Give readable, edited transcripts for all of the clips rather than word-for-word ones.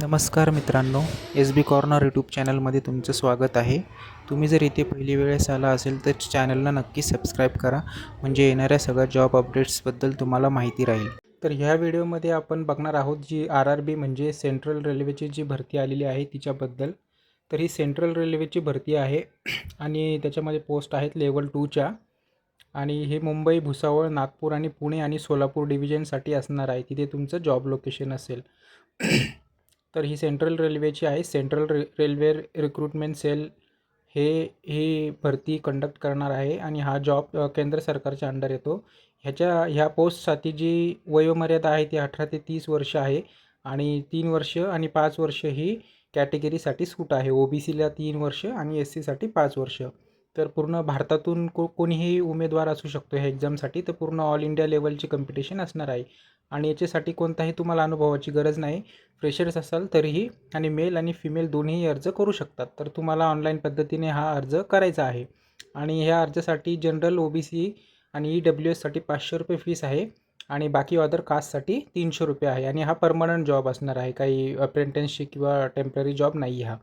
नमस्कार मित्रांनो, एस बी corner YouTube चॅनलमध्ये तुमचं स्वागत आहे. तुम्ही जर इथे पहिली वेळेस आला असेल तर चॅनलला नक्की सबस्क्राईब करा, म्हणजे येणाऱ्या सगळ्या जॉब अपडेट्सबद्दल तुम्हाला माहिती राहील. तर ह्या व्हिडिओमध्ये आपण बघणार आहोत जी RRB म्हणजे सेंट्रल रेल्वेची जी भरती आलेली आहे तिच्याबद्दल. तर ही सेंट्रल रेल्वेची भरती आहे आणि त्याच्यामध्ये पोस्ट आहेत लेवल 2च्या आणि हे मुंबई, भुसावळ, नागपूर आणि पुणे आणि सोलापूर डिव्हिजनसाठी असणार आहे. तिथे तुमचं जॉब लोकेशन असेल. तर ही सेंट्रल रेल्वेची आहे. सेंट्रल रेल्वे रिक्रुटमेंट सेल ही भरती कंडक्ट करणार आहे आणि हा जॉब केंद्र सरकारच्या अंडर येतो. ह्या पोस्टसाठी जी वयोमर्यादा आहे ती 18 ते 30 वर्ष आहे आणि 3 वर्ष आणि 5 वर्ष ही कॅटेगरीसाठी सूट आहे. OBCला 3 वर्ष आणि SCसाठी 5 वर्ष. तर पूर्ण भारतातून कोणीही उमेदवार असू शकतो ह्या एक्झामसाठी. तर पूर्ण ऑल इंडिया लेवलची कॉम्पिटिशन असणार आहे आणि याच्यासाठी कोणताही तुम्हाला अनुभवाची गरज नाही. फ्रेशर्स असाल तरीही आणि मेल आणि फिमेल दोन्ही अर्ज करू शकतात. तर तुम्हाला ऑनलाईन पद्धतीने हा अर्ज करायचा आहे आणि ह्या अर्जासाठी जनरल, OBC आणि EWSसाठी 500 रुपये फीस आहे आणि बाकी अदर कास्टसाठी 300 रुपये आहे आणि हा परमनंट जॉब असणार आहे. काही अप्रेंटिसशिप किंवा टेम्पररी जॉब नाही हा.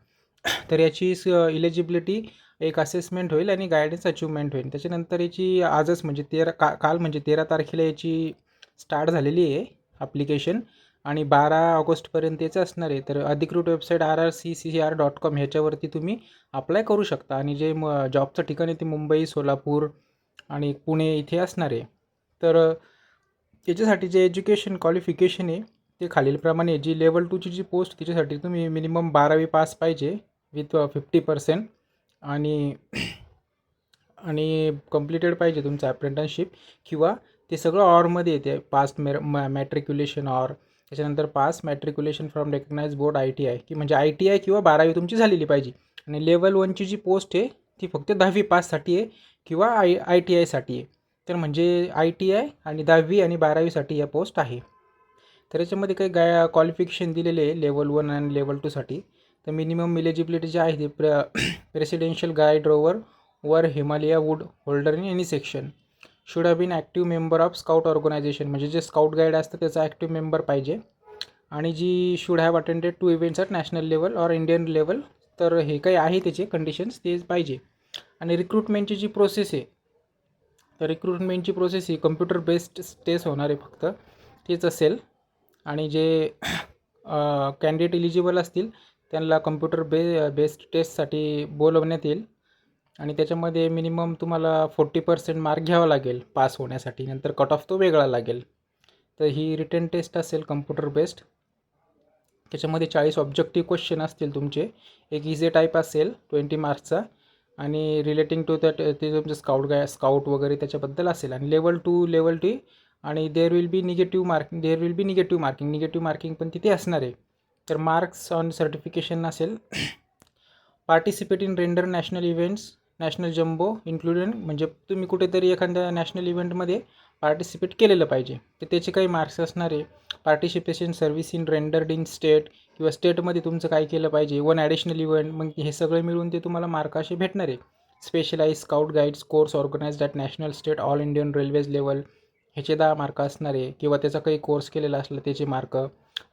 तर याची इलिजिबिलिटी एक असेसमेंट होईल आणि गायडन्स अचिव्हमेंट होईल. त्याच्यानंतर याची आजच म्हणजे काल म्हणजे 13 तारखेला याची स्टार्ट झालेली आहे ॲप्लिकेशन आणि 12 ऑगस्टपर्यंत याचं असणार आहे. तर अधिकृत वेबसाईट rrccr.com ह्याच्यावरती तुम्ही अप्लाय करू शकता आणि जे जॉबचं ठिकाण आहे ते मुंबई, सोलापूर आणि पुणे इथे असणार आहे. तर याच्यासाठी जे एज्युकेशन क्वालिफिकेशन आहे ते खालीलप्रमाणे. जी लेवल 2ची जी पोस्ट तिच्यासाठी तुम्ही मिनिमम 12वी पास पाहिजे विथ 50% आणि कंप्लिटेड पाहिजे तुमचं अप्रेंटिसशिप किंवा ते सगळं ऑरमध्ये येते. पास मॅट्रिक्युलेशन ऑर, त्याच्यानंतर pass matriculation from recognise board ITI की म्हणजे ITI किंवा 12वी तुमची झालेली पाहिजे. आणि लेवल 1ची जी पोस्ट आहे ती फक्त 10वी पाससाठी आहे किंवा ITIसाठी आहे. तर म्हणजे ITI आणि 10वी आणि 12वीसाठी या पोस्ट आहे. तर याच्यामध्ये काही क्वालिफिकेशन दिलेले आहे लेवल 1 आणि लेवल 2साठी. तर मिनिमम इलिजिबिलिटी जे आहे ते presidential guide rover Himalaya wood holder in any section should have been active member of scout organisation, म्हणजे जे स्काउट गाईड असतं त्याचा ॲक्टिव्ह मेंबर पाहिजे आणि जी should have attended 2 events at national level or Indian level. तर हे काही आहे त्याचे कंडिशन्स ते पाहिजे. आणि रिक्रुटमेंटची जी प्रोसेस आहे तर रिक्रुटमेंटची प्रोसेस ही कम्प्युटर बेस्ड टेस्ट होणार आहे फक्त तेच असेल आणि जे कॅन्डिडेट इलिजिबल असतील त्यांना कम्प्युटर बेस्ड टेस्टसाठी बोलवण्यात येईल आणि त्याच्यामध्ये मिनिमम तुम्हाला 40% मार्क घ्यावा लागेल पास होण्यासाठी. नंतर कट ऑफ तो वेगळा लागेल. तर ही रिटन टेस्ट असेल कम्प्युटर बेस्ड. त्याच्यामध्ये 40 ऑब्जेक्टिव्ह क्वेश्चन असतील तुमचे. एक इझी टाईप असेल 20 मार्क्सचा आणि रिलेटिंग टू दॅट ते तुमचं स्काउट वगैरे त्याच्याबद्दल असेल. आणि लेवल 2 आणि there will be negative marking पण तिथे असणार आहे. तर मार्क्स ऑन सर्टिफिकेशन असेल. Participate in render national events, national jamboree included, म्हणजे तुम्ही कुठेतरी एखाद्या नॅशनल इव्हेंटमध्ये पार्टिसिपेट केलेलं पाहिजे तर त्याचे काही मार्क्स असणार आहे. Participation service in rendered in state किंवा स्टेटमध्ये तुमचं काय केलं पाहिजे. 1 ॲडिशनल इव्हेंट, मग हे सगळे मिळून ते तुम्हाला मार्क असे भेटणार आहे. Specialise scout guides course organised at national, state, all Indian railways level ह्याचे 10 मार्क असणार आहे किंवा त्याचा काही कोर्स केलेला असला त्याचे मार्क.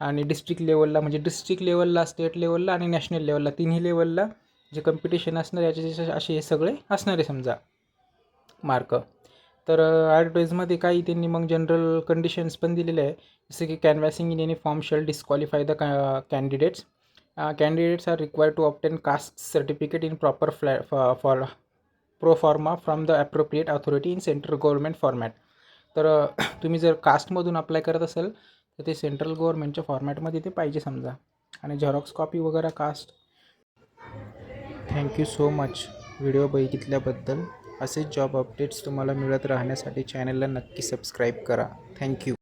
आणि डिस्ट्रिक्ट लेवलला म्हणजे डिस्ट्रिक्ट लेवलला, स्टेट लेवलला आणि नॅशनल लेवलला तिन्ही लेवलला जे कॉम्पिटिशन असणार याचे असे हे सगळे असणार आहे समजा मार्क. तर ॲडव्हर्टाईजमध्ये काही त्यांनी मग जनरल कंडिशन्स पण दिलेले आहे, जसं की canvassing in any form shall disqualify the candidates. Candidates are required to obtain caste certificate in proper pro forma from the appropriate authority in central government format. तर तुम्ही जर कास्टमधून अप्लाय करत असाल तर ते सेंट्रल गव्हर्नमेंटच्या फॉर्मॅटमध्ये ते पाहिजे समजा. आणि झेरॉक्स कॉपी वगैरे caste. Thank you so much video बघितल्याबद्दल. असेच जॉब अपडेट्स तुम्हाला मिळत राहण्यासाठी चॅनलला नक्की सबस्क्राईब करा. थँक्यू.